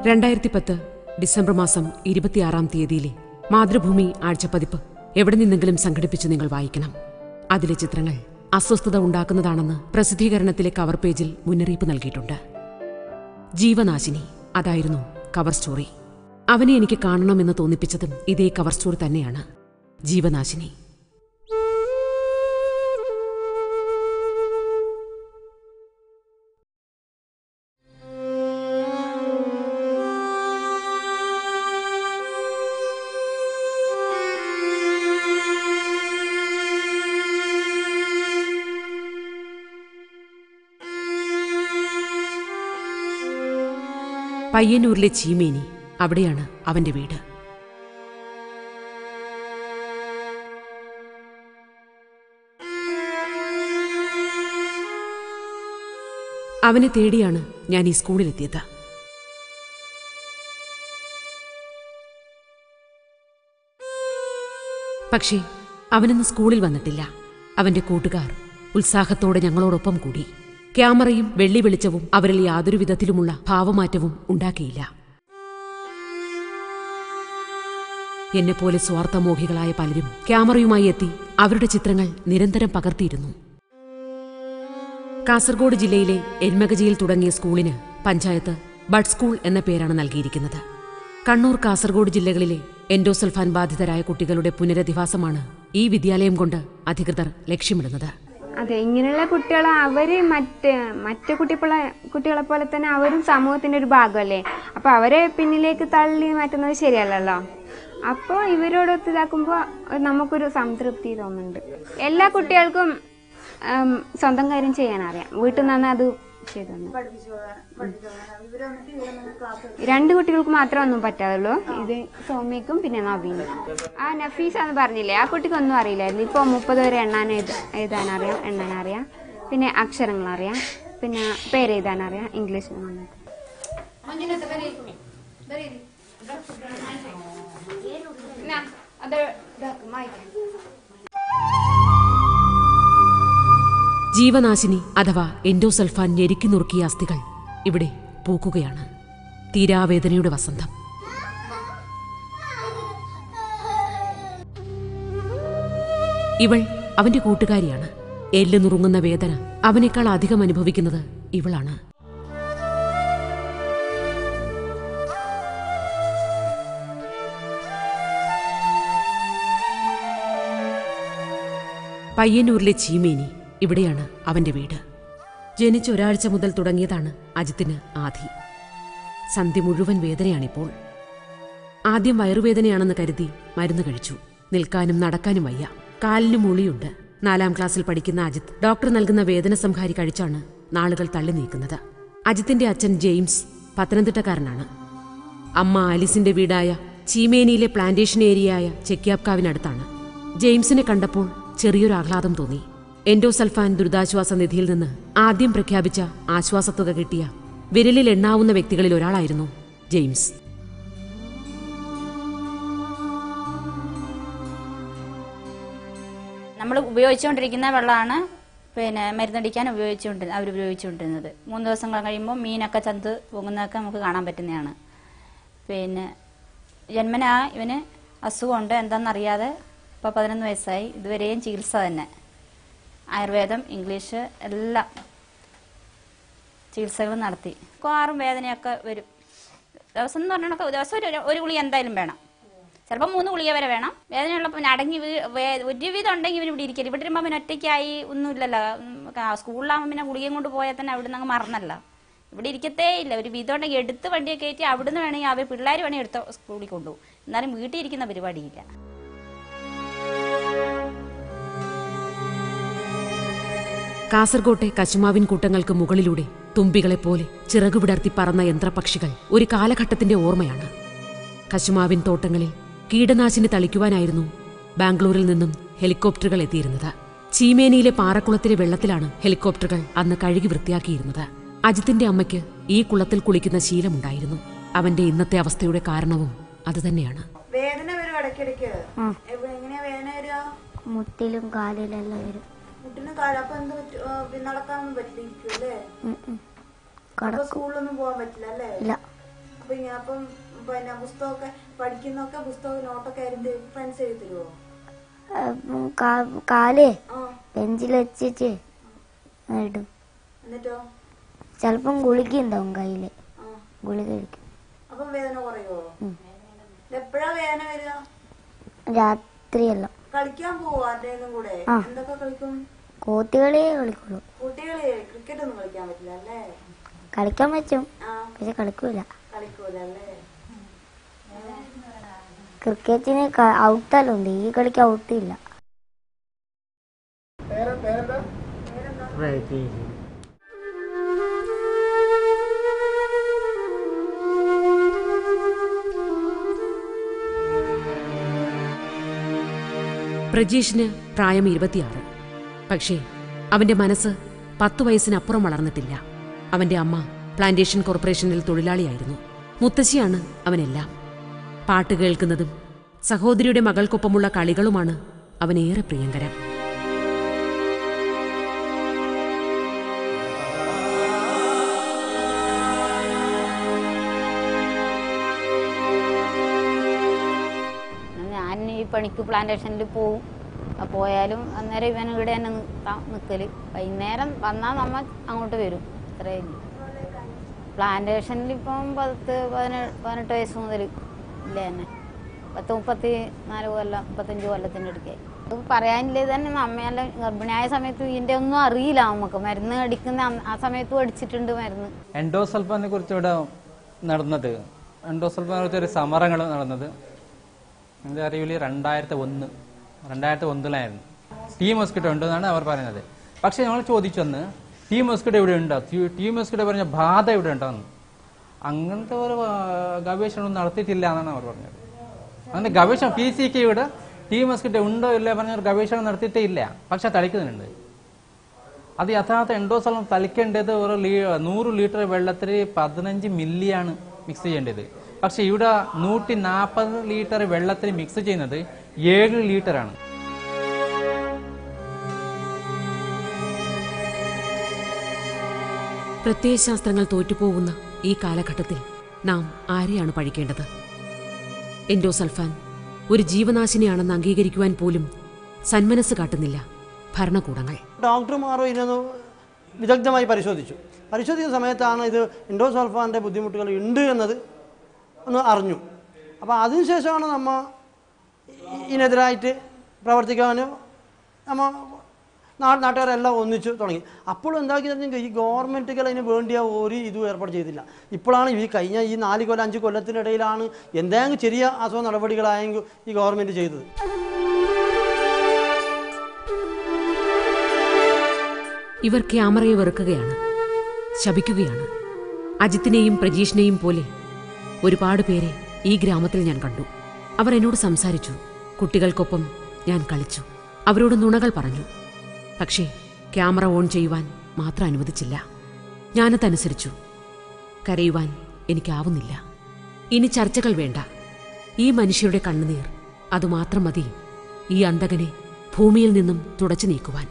2010 December മാസം 26-ാം തീയതിയിലെ മാതൃഭൂമി ആഴ്ചപ്പതിപ്പ് എവിടെ നിന്നെങ്കിലും സംഘടിപ്പിച്ച് നിങ്ങൾ വായിക്കണം. അതിലെ ചിത്രങ്ങൾ അസ്വസ്ഥത ഉണ്ടാക്കുന്നതാണെന്ന് പ്രസിദ്ധീകരണത്തിലെ കവർ പേജിൽ മുന്നറിയിപ്പ് നൽകിയിട്ടുണ്ട്. ജീവനാശിനി, അതായിരുന്നു കവർ സ്റ്റോറി. അവനെ എനിക്ക് കാണണമെന്ന് തോന്നിപ്പിച്ചതും ഇതേ കവർ സ്റ്റോറി തന്നെയാണ്. ജീവനാശിനി. പയ്യന്നൂരിലെ ചീമേനി, അവിടെയാണ് അവന്റെ വീട്. അവനെ തേടിയാണ് ഞാൻ ഈ സ്കൂളിലെത്തിയത്. പക്ഷേ അവനിന്ന് സ്കൂളിൽ വന്നിട്ടില്ല. അവന്റെ കൂട്ടുകാർ ഉത്സാഹത്തോടെ ഞങ്ങളോടൊപ്പം കൂടി. ക്യാമറയും വെള്ളി വെളിച്ചവും അവരിൽ യാതൊരു വിധത്തിലുമുള്ള ഭാവമാറ്റവും ഉണ്ടാക്കിയില്ല. എന്നെപ്പോലെ സ്വാർത്ഥമോഹികളായ പലരും ക്യാമറയുമായി എത്തി അവരുടെ ചിത്രങ്ങൾ നിരന്തരം പകർത്തിയിരുന്നു. കാസർഗോഡ് ജില്ലയിലെ എൽമകജിയിൽ തുടങ്ങിയ സ്കൂളിന് പഞ്ചായത്ത് ബഡ് സ്കൂൾ എന്ന പേരാണ് നൽകിയിരിക്കുന്നത്. കണ്ണൂർ, കാസർഗോഡ് ജില്ലകളിലെ എൻഡോസൾഫാൻ ബാധിതരായ കുട്ടികളുടെ പുനരധിവാസമാണ് ഈ വിദ്യാലയം കൊണ്ട് അധികൃതർ ലക്ഷ്യമിടുന്നത്. അതെ, ഇങ്ങനെയുള്ള കുട്ടികൾ അവര് മറ്റു കുട്ടികളെ പോലെ തന്നെ അവരും സമൂഹത്തിന്റെ ഒരു ഭാഗമല്ലേ. അപ്പൊ അവരെ പിന്നിലേക്ക് തള്ളി മാറ്റുന്നത് ശരിയല്ലല്ലോ. അപ്പോൾ ഇവരോടൊത്ത് ഇതാക്കുമ്പോൾ നമുക്കൊരു സംതൃപ്തി തോന്നുന്നുണ്ട്. എല്ലാ കുട്ടികൾക്കും സ്വന്തം കാര്യം ചെയ്യാൻ അറിയാം. വീട്ടിൽ നിന്നാണ് അത് ചെയ്തു. 2 കുട്ടികൾക്ക് മാത്രമേ ഒന്നും പറ്റാതുള്ളൂ. ഇത് സൗമ്യക്കും പിന്നെ നവീനും. ആ നഫീസ് എന്ന് പറഞ്ഞില്ലേ, ആ കുട്ടിക്ക് ഒന്നും അറിയില്ലായിരുന്നു. ഇപ്പോൾ 30 വരെ എഴുതാനറിയാം, എണ്ണാനറിയാം, പിന്നെ അക്ഷരങ്ങളറിയാം, പിന്നെ പേരെഴുതാനറിയാം, ഇംഗ്ലീഷ്. ജീവനാശിനി അഥവാ എൻഡോസൾഫാൻ ഞെരുക്കി നുറുക്കിയ അസ്ഥികൾ ഇവിടെ പൂക്കുകയാണ്. തീരാവേദനയുടെ വസന്തം. ഇവൾ അവന്റെ കൂട്ടുകാരിയാണ്. എല്ല് നുറുങ്ങുന്ന വേദന അവനേക്കാൾ അധികം അനുഭവിക്കുന്നത് ഇവളാണ്. പയ്യന്നൂരിലെ ചീമേനി, ഇവിടെയാണ് അവന്റെ വീട്. ജനിച്ച ഒരാഴ്ച മുതൽ തുടങ്ങിയതാണ് അജിത്തിന് ആധി. സന്ധ്യ മുഴുവൻ വേദനയാണിപ്പോൾ. ആദ്യം വയറുവേദനയാണെന്ന് കരുതി മരുന്ന് കഴിച്ചു. നിൽക്കാനും നടക്കാനും വയ്യ. കാലിന് മുളിയുണ്ട്. 4-ാം ക്ലാസ്സിൽ പഠിക്കുന്ന അജിത്ത് ഡോക്ടർ നൽകുന്ന വേദന സംഹാരി കഴിച്ചാണ് നാളുകൾ തള്ളി നീക്കുന്നത്. അജിത്തിന്റെ അച്ഛൻ ജെയിംസ് പത്തനംതിട്ടക്കാരനാണ്. അമ്മ ആലിസിന്റെ വീടായ ചീമേനിയിലെ പ്ലാന്റേഷൻ ഏരിയയായ ചെക്യാപ്കാവിനടുത്താണ്. ജെയിംസിനെ കണ്ടപ്പോൾ ചെറിയൊരു ആഹ്ലാദം തോന്നി. എൻഡോസൾഫാൻ ദുരിതാശ്വാസ നിധിയിൽ നിന്ന് ആദ്യം പ്രഖ്യാപിച്ച ആശ്വാസത്തുക കിട്ടിയ വിരലിൽ എണ്ണാവുന്ന വ്യക്തികളിൽ ഒരാളായിരുന്നു ജെയിംസ്. നമ്മൾ ഉപയോഗിച്ചുകൊണ്ടിരിക്കുന്ന വെള്ളമാണ് മരുന്നടിക്കാൻ അവരുപയോഗിച്ചുകൊണ്ടിരുന്നത്. 3 ദിവസം കഴിയുമ്പോൾ മീനൊക്കെ ചന്ത് പൊങ്ങുന്നതൊക്കെ നമുക്ക് കാണാൻ പറ്റുന്നതാണ്. ജന്മനാ ഇവന് അസുഖമുണ്ട്, എന്താണെന്നറിയാതെ ഇപ്പോൾ 11 വയസ്സായി. ഇതുവരെയും ചികിത്സ തന്നെ. ആയുർവേദം, ഇംഗ്ലീഷ് എല്ലാം ചികിത്സകളും നടത്തി. മിക്കവാറും വേദനയൊക്കെ വരും. ദിവസം എന്ന് പറഞ്ഞാൽ ദിവസം ഒരു ഗുളിക എന്തായാലും വേണം. ചിലപ്പോൾ 3 ഗുളിക വരെ വേണം. വേദനയുള്ളപ്പോൾ പിന്നെ അടങ്ങി ഒരുവിധം ഉണ്ടെങ്കിൽ ഇവന് ഇവിടെ ഇരിക്കില്ല. ഇവിടെ വരുമ്പോൾ പിന്നെ ഒറ്റയ്ക്കായി ഒന്നുമില്ലല്ലോ. സ്കൂളിലാകുമ്പോൾ പിന്നെ ഗുളികയും കൊണ്ട് പോയാൽ തന്നെ അവിടെ നിന്ന് അങ്ങ് മറന്നല്ല. ഇവിടെ ഇരിക്കത്തേ ഇല്ല. ഒരു വിധം ഉണ്ടെങ്കിൽ എടുത്ത് വണ്ടിയൊക്കെ കയറ്റി അവിടുന്ന് വേണമെങ്കിൽ അവർ പിള്ളേർ വേണമെങ്കിൽ എടുത്ത് സ്കൂളിൽ കൊണ്ടുപോകും. എന്നാലും വീട്ടിൽ ഇരിക്കുന്ന പരിപാടിയില്ല. കാസർകോട്ടെ കശുമാവിൻ കൂട്ടങ്ങൾക്ക് മുകളിലൂടെ തുമ്പികളെപ്പോലെ ചിറകുവിടർത്തി പറന്ന യന്ത്രപക്ഷികൾ ഒരു കാലഘട്ടത്തിന്റെ ഓർമ്മയാണ്. കശുമാവിൻ തോട്ടങ്ങളിൽ കീടനാശിനി തളിക്കുവാനായിരുന്നു ബാംഗ്ലൂരിൽ നിന്നും ഹെലികോപ്റ്ററുകൾ എത്തിയിരുന്നത്. ചീമേനിയിലെ പാറക്കുളത്തിലെ വെള്ളത്തിലാണ് ഹെലികോപ്റ്ററുകൾ അന്ന് കഴുകി വൃത്തിയാക്കിയിരുന്നത്. അജിത്തിന്റെ അമ്മയ്ക്ക് ഈ കുളത്തിൽ കുളിക്കുന്ന ശീലമുണ്ടായിരുന്നു. അവന്റെ ഇന്നത്തെ അവസ്ഥയുടെ കാരണവും അതുതന്നെയാണ്. മുട്ടിലും കാലിലെല്ലാം വരും. നടക്കാനൊന്നും പറ്റില്ല. സ്കൂളിലൊന്നും പോകാൻ പറ്റില്ല അല്ലേ? അപ്പൊ അപ്പം പിന്നെ പുസ്തകമൊക്കെ പഠിക്കുന്നൊക്കെ പുസ്തകം നോട്ടൊക്കെ ആയിരുന്നു ഫ്രണ്ട്സ് എഴുതി തരുമോ? കാല് ബെഞ്ചിൽ വെച്ചിട്ട് ഇടും. എന്നിട്ടോ ചെലപ്പം ഗുളിക ഉണ്ടാവും കയ്യില്, ഗുളിക കഴിക്കും. അപ്പം വേദന കുറയോ? എപ്പോഴാ വേദന വരിക? രാത്രിയല്ല. കളിക്കാൻ പോവോ ആരുടെയും കൂടെ? എന്തൊക്കെ കളിക്കും? കോത്തികളിയെ കളിക്കുള്ളൂ. കുട്ടികളെ ക്രിക്കറ്റ് ഒന്നും കളിക്കാൻ പറ്റില്ല അല്ലേ? കളിക്കാൻ പറ്റും, പക്ഷെ കളിക്കൂല. കളിക്കൂല അല്ലേ? ക്രിക്കറ്റിന് ഔട്ടല്ലുണ്ട്, ഈ കളിക്ക് ഔട്ടില്ല. പ്രജീഷിന് പ്രായം 26. പക്ഷേ അവന്റെ മനസ്സ് 10 വയസ്സിനപ്പുറം വളർന്നിട്ടില്ല. അവന്റെ അമ്മ പ്ലാന്റേഷൻ കോർപ്പറേഷനിൽ തൊഴിലാളിയായിരുന്നു. മുത്തശ്ശിയാണ് അവനെല്ലാം. പാട്ട് കേൾക്കുന്നതും സഹോദരിയുടെ മകൾക്കൊപ്പമുള്ള കളികളുമാണ് അവനേറെ പ്രിയങ്കരം. ഞാൻ ഈ പണിക്ക് പ്ലാന്റേഷനിൽ പോവും. പോയാലും അന്നേരം ഇവൻ ഇവിടെ തന്നെ നിൽക്കല്. വൈകുന്നേരം വന്നാൽ നമ്മ അങ്ങോട്ട് വരും. ഇത്രയും പ്ലാന്റേഷനിൽ ഇപ്പം 18 വയസ്സ് മുതൽ ഇല്ല തന്നെ 34 കൊല്ലം 35 കൊല്ലത്തിൻ്റെ അടുക്കേ. അത് പറയാനില്ലേ തന്നെ. അമ്മയെല്ലാം ഗർഭിണിയായ സമയത്ത് ഇതിൻ്റെ ഒന്നും അറിയില്ല നമുക്ക്. മരുന്ന് അടിക്കുന്ന ആ സമയത്ത് അടിച്ചിട്ടുണ്ട് മരുന്ന്. എൻഡോസൾഫാനെ കുറിച്ച് ഇവിടെ നടന്നത്, എൻഡോസൾഫാനെ കുറിച്ച് ഒരു സമരങ്ങൾ നടന്നത് എൻ്റെ അറിവിൽ 2001-ലായിരുന്നു. ടീ മോസ്കിറ്റോ ഉണ്ടെന്നാണ് അവർ പറയുന്നത്. പക്ഷെ ഞങ്ങൾ ചോദിച്ചെന്ന് ടീ മോസ്കിറ്റോ ഇവിടെ ഉണ്ടോ, ടീ മോസ്കിറ്റോ പറഞ്ഞ ബാധ ഇവിടെ ഉണ്ടോന്ന്. അങ്ങനത്തെ ഒരു ഗവേഷണം നടത്തിയിട്ടില്ല എന്നാണ് അവർ പറഞ്ഞത്. അങ്ങനെ ഗവേഷണം PCK ഇവിടെ ടീ മോസ്കിറ്റോ ഉണ്ടോ ഇല്ല പറഞ്ഞ ഒരു ഗവേഷണം നടത്തിയിട്ടേ ഇല്ല. പക്ഷെ തളിക്കുന്നുണ്ട്. അത് യഥാർത്ഥ എൻഡോസൾഫാൻ തളിക്കേണ്ടത് ഒരു 100 ലിറ്റർ വെള്ളത്തിൽ 15 മില്ലിയാണ് മിക്സ് ചെയ്യേണ്ടത്. പക്ഷെ ഇവിടെ 140 ലിറ്റർ വെള്ളത്തിൽ മിക്സ് ചെയ്യുന്നത് 7 ലിറ്ററാണ്. പ്രത്യയശാസ്ത്രങ്ങൾ തോറ്റുപോകുന്ന ഈ കാലഘട്ടത്തിൽ നാം ആരെയാണ് പഴിക്കേണ്ടത്? എൻഡോസൾഫാൻ ഒരു ജീവനാശിനിയാണെന്ന് അംഗീകരിക്കുവാൻ പോലും സന്മനസ് കാട്ടുന്നില്ല ഭരണകൂടങ്ങൾ. ഡോക്ടർമാരോ ഇതിനൊന്ന് വിദഗ്ധമായി പരിശോധിക്കുന്ന സമയത്താണ് ഇത് എൻഡോസൾഫാൻ്റെ ബുദ്ധിമുട്ടുകൾ ഉണ്ട് എന്നത് ഒന്ന് അറിഞ്ഞു. അപ്പോൾ അതിനുശേഷമാണ് നമ്മൾ ഇതിനെതിരായിട്ട് പ്രവർത്തിക്കാനും നാട്ടുകാരെല്ലാം ഒന്നിച്ചു തുടങ്ങി. അപ്പോഴും എന്താക്കിയെന്ന് ഈ ഗവൺമെൻറ്റുകൾ അതിന് വേണ്ടിയ ഒരു ഇതും ഏർപ്പാട് ചെയ്തില്ല. ഇപ്പോഴാണ് ഈ കഴിഞ്ഞ 4 കൊല്ലം 5 കൊല്ലത്തിനിടയിലാണ് എന്തെങ്കിലും ചെറിയ അസുഖ നടപടികളായെങ്കിൽ ഈ ഗവൺമെൻറ് ചെയ്തത്. ഇവർ ക്യാമറയെ വെറുക്കുകയാണ്, ശപിക്കുകയാണ്. അജിത്തിനെയും പ്രജീഷിനെയും പോലെ ഒരുപാട് പേരെ ഈ ഗ്രാമത്തിൽ ഞാൻ കണ്ടു. അവർ എന്നോട് സംസാരിച്ചു. കുട്ടികൾക്കൊപ്പം ഞാൻ കളിച്ചു. അവരോട് നുണകൾ പറഞ്ഞു. പക്ഷേ ക്യാമറ ഓൺ ചെയ്യുവാൻ മാത്രം അനുവദിച്ചില്ല. ഞാനതനുസരിച്ചു. കരയുവാൻ എനിക്കാവുന്നില്ല. ഇനി ചർച്ചകൾ വേണ്ട. ഈ മനുഷ്യരുടെ കണ്ണുനീർ അതുമാത്രം മതി ഈ അന്തകനെ ഭൂമിയിൽ നിന്നും തുടച്ചു നീക്കുവാൻ.